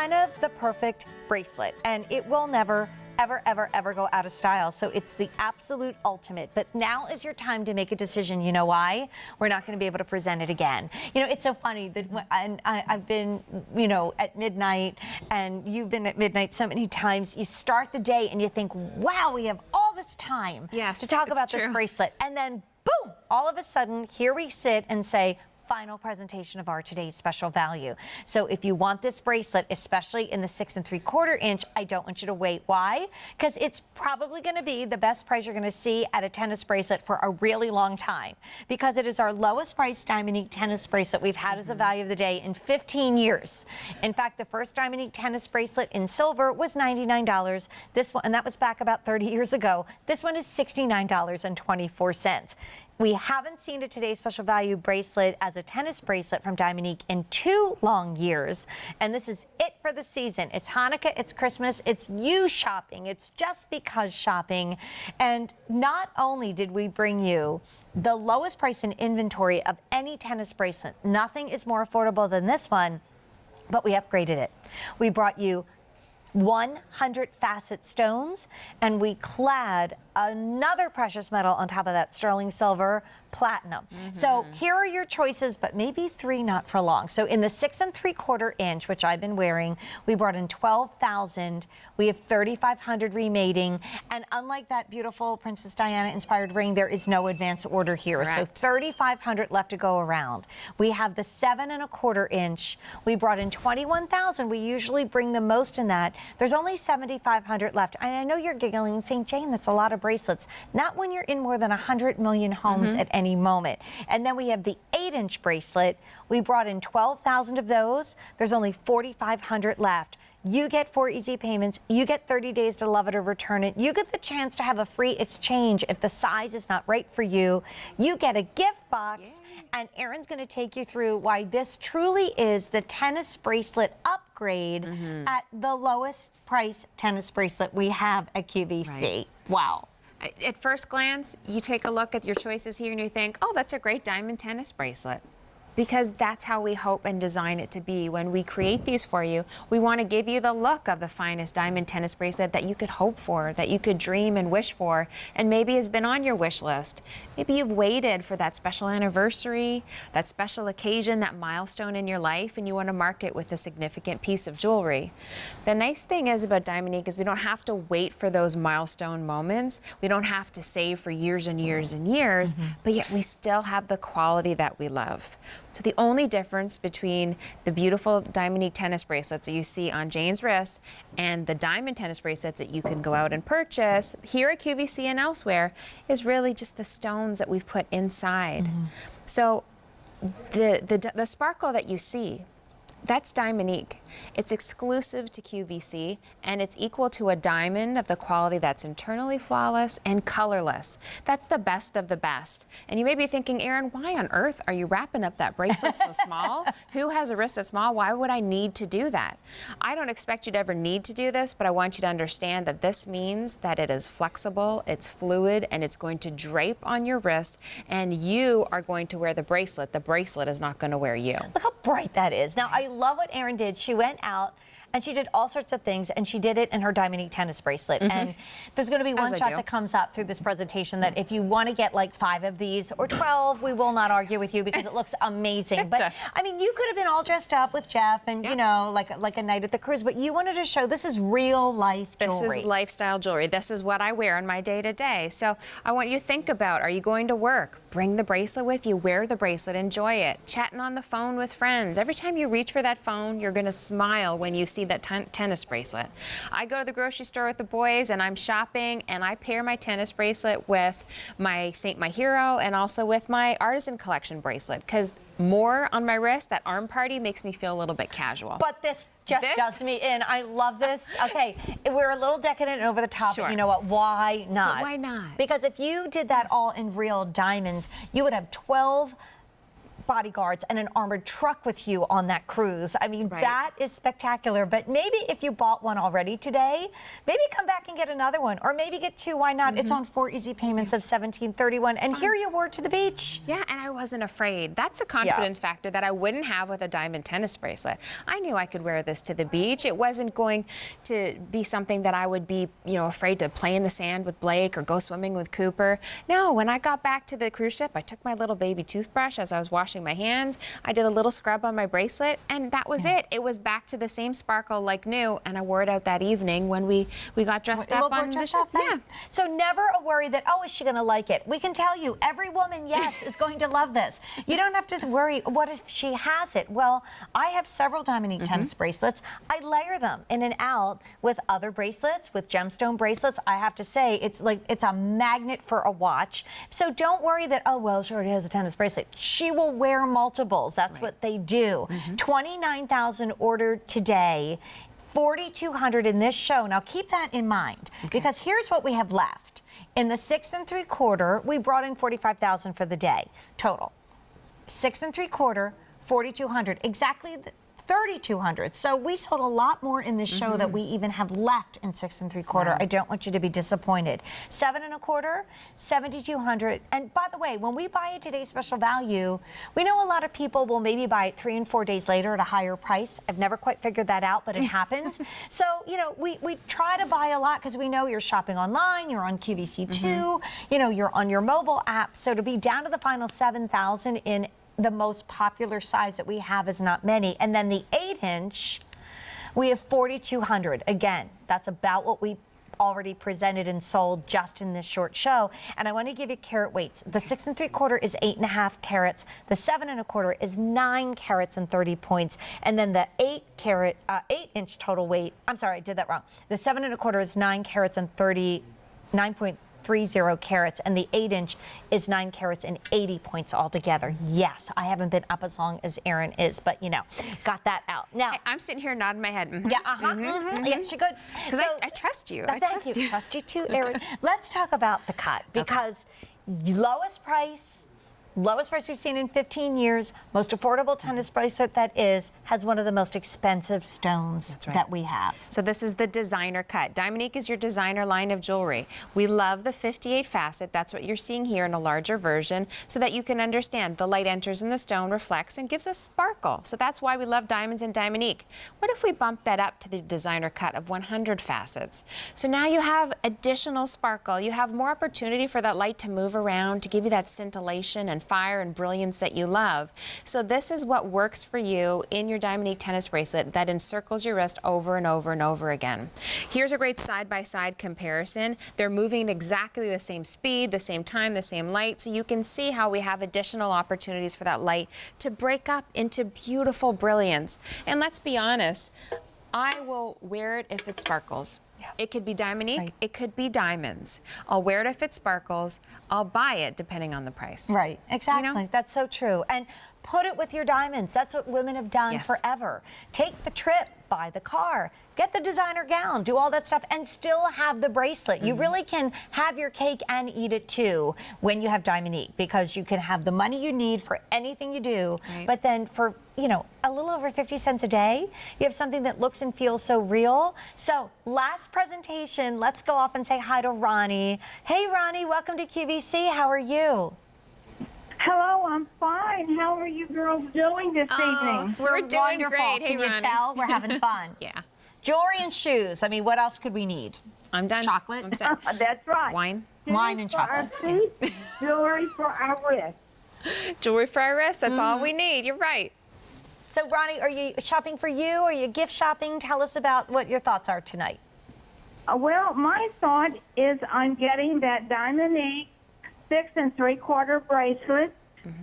kind of the perfect bracelet, and it will never ever go out of style. So it's the absolute ultimate. But now is your time to make a decision. You know why? We're not going to be able to present it again. You know, it's so funny that I've been, you know, at midnight, and you've been at midnight so many times. You start the day and you think, wow, we have all this time to talk about this bracelet. And then boom, all of a sudden, here we sit and say, final presentation of our today's special value. So if you want this bracelet, especially in the 6 3/4 inch, I don't want you to wait. Why? Because it's probably going to be the best price you're going to see at a tennis bracelet for a really long time, because it is our lowest price Diamonique tennis bracelet we've had as a value of the day in 15 years. In fact, the first Diamonique tennis bracelet in silver was $99. This one, and that was back about 30 years ago. This one is $69.24. We haven't seen a today's special value bracelet as a tennis bracelet from Diamonique in 2 long years. And this is it for the season. It's Hanukkah, it's Christmas, it's you shopping, it's just because shopping. And not only did we bring you the lowest price in inventory of any tennis bracelet, nothing is more affordable than this one, but we upgraded it. We brought you 100 facet stones, and we clad another precious metal on top of that, sterling silver, platinum. So here are your choices, but maybe 3 not for long. So in the 6 3/4 inch, which I've been wearing, we brought in 12,000. We have 3,500 remaining. And unlike that beautiful Princess Diana inspired ring, there is no advance order here. Correct. So 3,500 left to go around. We have the 7 1/4 inch. We brought in 21,000. We usually bring the most in that. There's only 7,500 left. And I know you're giggling and saying, Jane, that's a lot of bracelets. Not when you're in more than 100 million homes at any moment. And then we have the 8-inch bracelet. We brought in 12,000 of those. There's only 4,500 left. You get 4 easy payments. You get 30 days to love it or return it. You get the chance to have a free exchange if the size is not right for you. You get a gift box, and Erin's going to take you through why this truly is the tennis bracelet upgrade at the lowest price tennis bracelet we have at QVC. Wow. At first glance, you take a look at your choices here and you think, oh, that's a great diamond tennis bracelet. Because that's how we hope and design it to be. When we create these for you, we want to give you the look of the finest diamond tennis bracelet that you could hope for, that you could dream and wish for, and maybe has been on your wish list. Maybe you've waited for that special anniversary, that special occasion, that milestone in your life, and you want to mark it with a significant piece of jewelry. The nice thing is about Diamonique is we don't have to wait for those milestone moments. We don't have to save for years and years and years, but yet we still have the quality that we love. So the only difference between the beautiful Diamonique tennis bracelets that you see on Jane's wrist and the diamond tennis bracelets that you can go out and purchase here at QVC and elsewhere is really just the stones that we've put inside. So the sparkle that you see, that's Diamonique. It's exclusive to QVC, and it's equal to a diamond of the quality that's internally flawless and colorless. That's the best of the best. And you may be thinking, Erin, why on earth are you wrapping up that bracelet so small? Who has a wrist that's small? Why would I need to do that? I don't expect you to ever need to do this, but I want you to understand that this means that it is flexible, it's fluid, and it's going to drape on your wrist, and you are going to wear the bracelet. The bracelet is not going to wear you. Look how bright that is. Now, I love what Erin did. She went out and she did all sorts of things, and she did it in her Diamonique tennis bracelet. And there's going to be one shot that comes up through this presentation that if you want to get like 5 of these or 12, we will not argue with you because it looks amazing. But I mean, you could have been all dressed up with Jeff and you know, like a night at the cruise, but you wanted to show this is real life jewelry. This is lifestyle jewelry. This is what I wear in my day-to-day. So I want you to think about, are you going to work? Bring the bracelet with you. Wear the bracelet. Enjoy it. Chatting on the phone with friends. Every time you reach for that phone, you're going to smile when you see that tennis bracelet. I go to the grocery store with the boys and I'm shopping, and I pair my tennis bracelet with my Saint My Hero and also with my Artisan Collection bracelet, because more on my wrist, that arm party makes me feel a little bit casual. But this just does me in. I love this. Okay, we're a little decadent and over the top, but you know what? Why not? But why not? Because if you did that all in real diamonds, you would have 12 bodyguards and an armored truck with you on that cruise. I mean, that is spectacular. But maybe if you bought one already today, maybe come back and get another one, or maybe get two. Why not? It's on 4 easy payments of $17.31, and here you were to the beach. Yeah, and I wasn't afraid. That's a confidence factor that I wouldn't have with a diamond tennis bracelet. I knew I could wear this to the beach. It wasn't going to be something that I would be, you know, afraid to play in the sand with Blake or go swimming with Cooper. No, when I got back to the cruise ship, I took my little baby toothbrush as I was washing my hands. I did a little scrub on my bracelet, and that was it. It was back to the same sparkle like new, and I wore it out that evening when we got dressed up on the ship. Yeah. So never a worry that, oh, is she going to like it? We can tell you, every woman, yes, is going to love this. You don't have to worry, what if she has it? Well, I have several Diamonique tennis bracelets. I layer them in and out with other bracelets, with gemstone bracelets. I have to say, it's a magnet for a watch. So don't worry that, oh, well, she already has a tennis bracelet. She will wear multiples. That's what they do. 29,000 ordered today. 4,200 in this show. Now keep that in mind, because here's what we have left. In the 6 3/4, we brought in 45,000 for the day total. 6 3/4, 4,200, exactly 3,200. So we sold a lot more in this show that we even have left in 6 3/4. I don't want you to be disappointed. 7 1/4, 7,200. And by the way, when we buy it today's special value, we know a lot of people will maybe buy it 3 and 4 days later at a higher price. I've never quite figured that out, but it happens. So, you know, we try to buy a lot because we know you're shopping online, you're on QVC too, you know, you're on your mobile app. So to be down to the final 7,000 in the most popular size that we have is not many. And then the 8-inch, we have 4,200. Again, that's about what we already presented and sold just in this short show. And I want to give you carat weights. The 6 3/4 is 8.5 carats. The 7 1/4 is 9 carats and 30 points. And then the 8-inch total weight, I'm sorry, I did that wrong. The 7 1/4 is 9 carats and 9.30 carats, and the 8-inch is 9 carats and 80 points altogether. Yes, I haven't been up as long as Erin is, but you know, got that out. Now I'm sitting here nodding my head. Yeah, yeah, she good. Because I trust you. I Thank you. Trust you too, Erin. Let's talk about the cut, because lowest price we've seen in 15 years, most affordable tennis bracelet that has one of the most expensive stones that we have. So this is the designer cut. Diamonique is your designer line of jewelry. We love the 58 facet. That's what you're seeing here in a larger version, so that you can understand the light enters in the stone, reflects, and gives us sparkle. So that's why we love diamonds in Diamonique. What if we bump that up to the designer cut of 100 facets? So now you have additional sparkle. You have more opportunity for that light to move around, to give you that scintillation and fire and brilliance that you love. So this is what works for you in your Diamonique tennis bracelet that encircles your wrist over and over and over again. Here's a great side-by-side comparison. They're moving at exactly the same speed, the same time, the same light, so you can see how we have additional opportunities for that light to break up into beautiful brilliance. And let's be honest, I will wear it if it sparkles. It could be Diamonique, it could be diamonds. I'll wear it if it sparkles. I'll buy it depending on the price. Right, exactly. You know? That's so true. And put it with your diamonds. That's what women have done forever. Take the trip, buy the car, get the designer gown, do all that stuff, and still have the bracelet. You really can have your cake and eat it too when you have Diamonique, because you can have the money you need for anything you do, but then for, you know, a little over 50 cents a day, you have something that looks and feels so real. So last presentation, let's go off and say hi to Ronnie. Hey Ronnie, welcome to QVC. How are you? Hello, I'm fine. How are you girls doing this evening? We're doing wonderful. great. Hey, Can you Ronnie. tell? We're having fun. Yeah. Jewelry and shoes. I mean, what else could we need? I'm done. Chocolate. I'm set. That's right. Wine. Wine and For our chocolate. feet, jewelry for our wrist. Jewelry for our wrists. That's all we need. You're right. So, Ronnie, are you shopping for you? Are you gift shopping? Tell us about what your thoughts are tonight. Well, my thought is on getting that Diamonique 6 3/4 bracelet.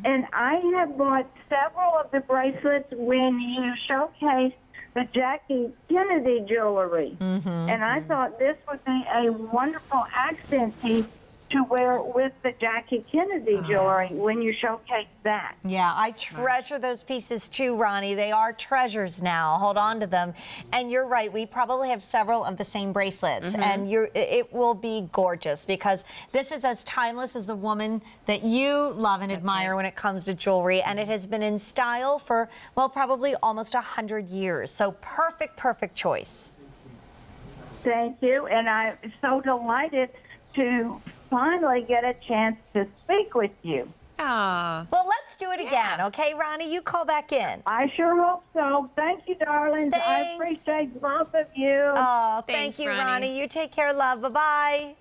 And I have bought several of the bracelets when you showcased the Jackie Kennedy jewelry. And I thought this would be a wonderful accent piece to wear with the Jackie Kennedy jewelry when you showcase that. Yeah, I treasure those pieces too, Ronnie. They are treasures now. Hold on to them. And you're right, we probably have several of the same bracelets, and it will be gorgeous because this is as timeless as the woman that you love and admire when it comes to jewelry, and it has been in style for, well, probably almost 100 years. So perfect, perfect choice. Thank you, and I'm so delighted to finally get a chance to speak with you. Aw. Well, let's do it again, okay, Ronnie? You call back in. I sure hope so. Thank you, darlings. I Thanks. appreciate both of you. Oh, Thanks, thank you, Ronnie. Ronnie. You take care, love. Bye-bye.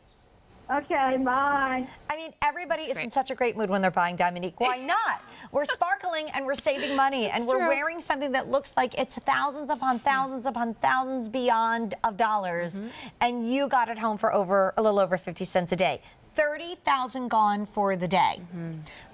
Okay, bye. I mean, everybody is in great. such a great mood when they're buying Diamonique. Why not? We're sparkling and we're saving money, and we're true. wearing something that looks like it's thousands upon thousands beyond of dollars, and you got it home for a little over 50 cents a day. 30,000 gone for the day.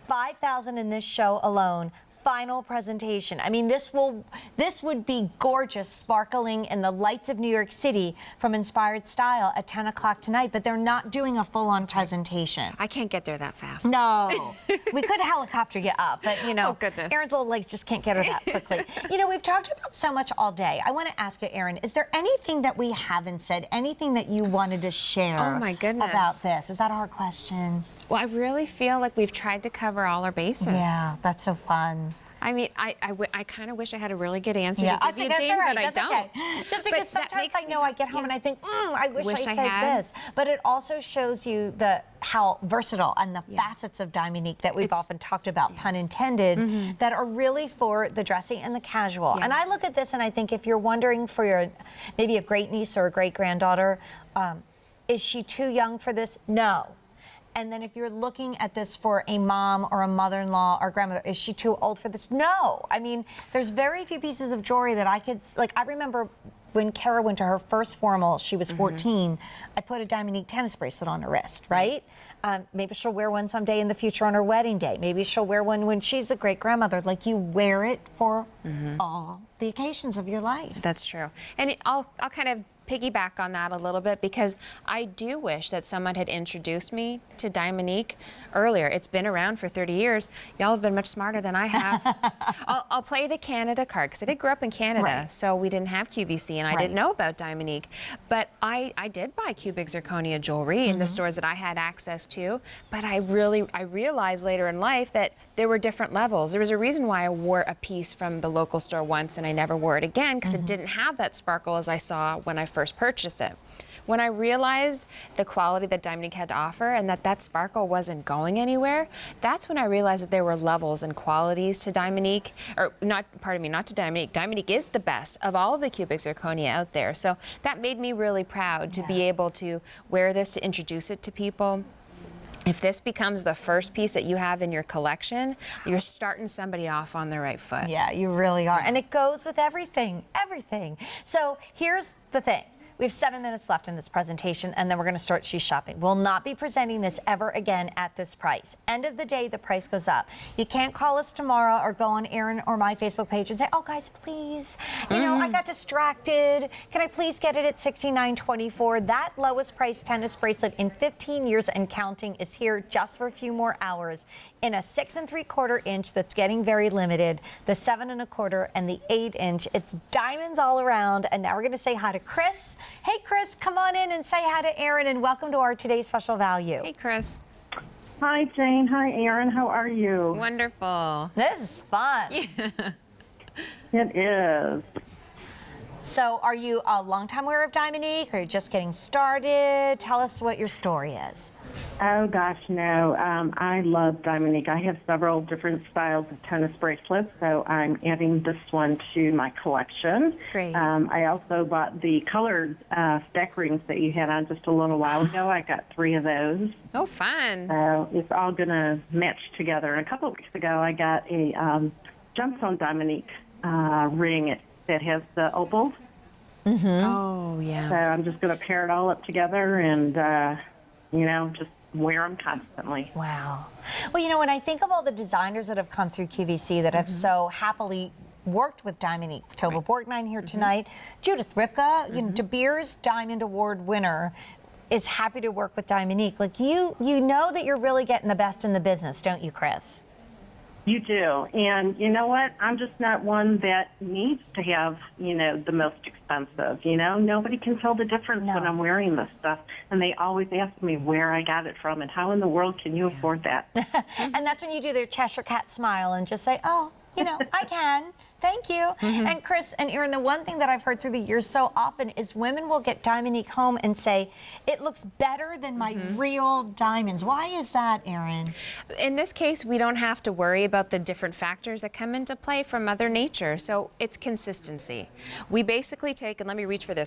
5,000 in this show alone. Final presentation. I mean, this would be gorgeous, sparkling in the lights of New York City from Inspired Style at 10 o'clock tonight, but they're not doing a full-on presentation. I can't get there that fast. No. We could helicopter you up, but you know, Oh, goodness. Erin's little legs just can't get her that quickly. You know, we've talked about so much all day. I want to ask you, Erin, is there anything that we haven't said, anything that you wanted to share Oh, my goodness. about this? Is that a hard question? Well, I really feel like we've tried to cover all our bases. Yeah, that's so fun. I mean, I kind of wish I had a really good answer Yeah, to give you, that's Jane, all right. but I That's don't. okay. Just because But that sometimes makes I know me- I get home yeah. and I think, I wish I said had. this. But it also shows you how versatile and the facets of Diamonique that we've often talked about, pun intended, that are really for the dressy and the casual. Yeah. And I look at this and I think if you're wondering for your maybe a great niece or a great granddaughter, is she too young for this? No. And then if you're looking at this for a mom or a mother-in-law or grandmother, is she too old for this? No. I mean, there's very few pieces of jewelry that I could, like, I remember when Kara went to her first formal, she was 14, I put a Diamonique tennis bracelet on her wrist, right? Maybe she'll wear one someday in the future on her wedding day. Maybe she'll wear one when she's a great grandmother. Like, you wear it for all the occasions of your life. That's true. And I'll kind of piggyback on that a little bit because I do wish that someone had introduced me to Diamonique earlier. It's been around for 30 years. Y'all have been much smarter than I have. I'll play the Canada card because I did grow up in Canada, so we didn't have QVC and I didn't know about Diamonique. But I did buy cubic zirconia jewelry in the stores that I had access to, but I realized later in life that there were different levels. There was a reason why I wore a piece from the local store once and I never wore it again because it didn't have that sparkle as I saw when I first purchased it. When I realized the quality that Diamonique had to offer and that sparkle wasn't going anywhere, that's when I realized that there were levels and qualities to Diamonique, or not, pardon me, not to Diamonique. Diamonique is the best of all of the cubic zirconia out there. So that made me really proud to be able to wear this, to introduce it to people. If this becomes the first piece that you have in your collection, you're starting somebody off on the right foot. Yeah, you really are. And it goes with everything, everything. So here's the thing. We have 7 minutes left in this presentation, and then we're going to start shoe shopping. We'll not be presenting this ever again at this price. End of the day, the price goes up. You can't call us tomorrow or go on Erin or my Facebook page and say, oh, guys, please, you know, I got distracted. Can I please get it at $69.24? That lowest price tennis bracelet in 15 years and counting is here just for a few more hours in a 6 3/4 inch that's getting very limited, the 7 1/4 and the 8 inch. It's diamonds all around. And now we're going to say hi to Chris. Hey, Chris, come on in and say hi to Erin, and welcome to our Today's Special Value. Hey, Chris. Hi, Jane. Hi, Erin. How are you? Wonderful. This is fun. It is. So are you a longtime wearer of Diamonique, or are you just getting started? Tell us what your story is. Oh, gosh, no. I love Diamonique. I have several different styles of tennis bracelets, so I'm adding this one to my collection. Great. I also bought the colored stack rings that you had on just a little while ago. I got 3 of those. Oh, fun. So it's all going to match together. And a couple of weeks ago, I got a gemstone Diamonique ring that has the opals. Oh, yeah. So I'm just going to pair it all up together and, just wear them constantly. Wow. Well, you know, when I think of all the designers that have come through QVC that have so happily worked with Diamonique, Tova Borgnine here tonight, Judith Ripka, you know, De Beers Diamond Award winner, is happy to work with Diamonique. Like you know that you're really getting the best in the business, don't you, Chris? You do. And you know what? I'm just not one that needs to have, the most expensive. Nobody can tell the difference when I'm wearing this stuff. And they always ask me where I got it from and how in the world can you afford that? And that's when you do their Cheshire Cat smile and just say, oh, I can. Thank you. And Chris and Erin, the one thing that I've heard through the years so often is women will get Diamonique home and say, it looks better than my real diamonds. Why is that, Erin? In this case, we don't have to worry about the different factors that come into play from Mother Nature. So it's consistency. We basically take, and let me reach for this.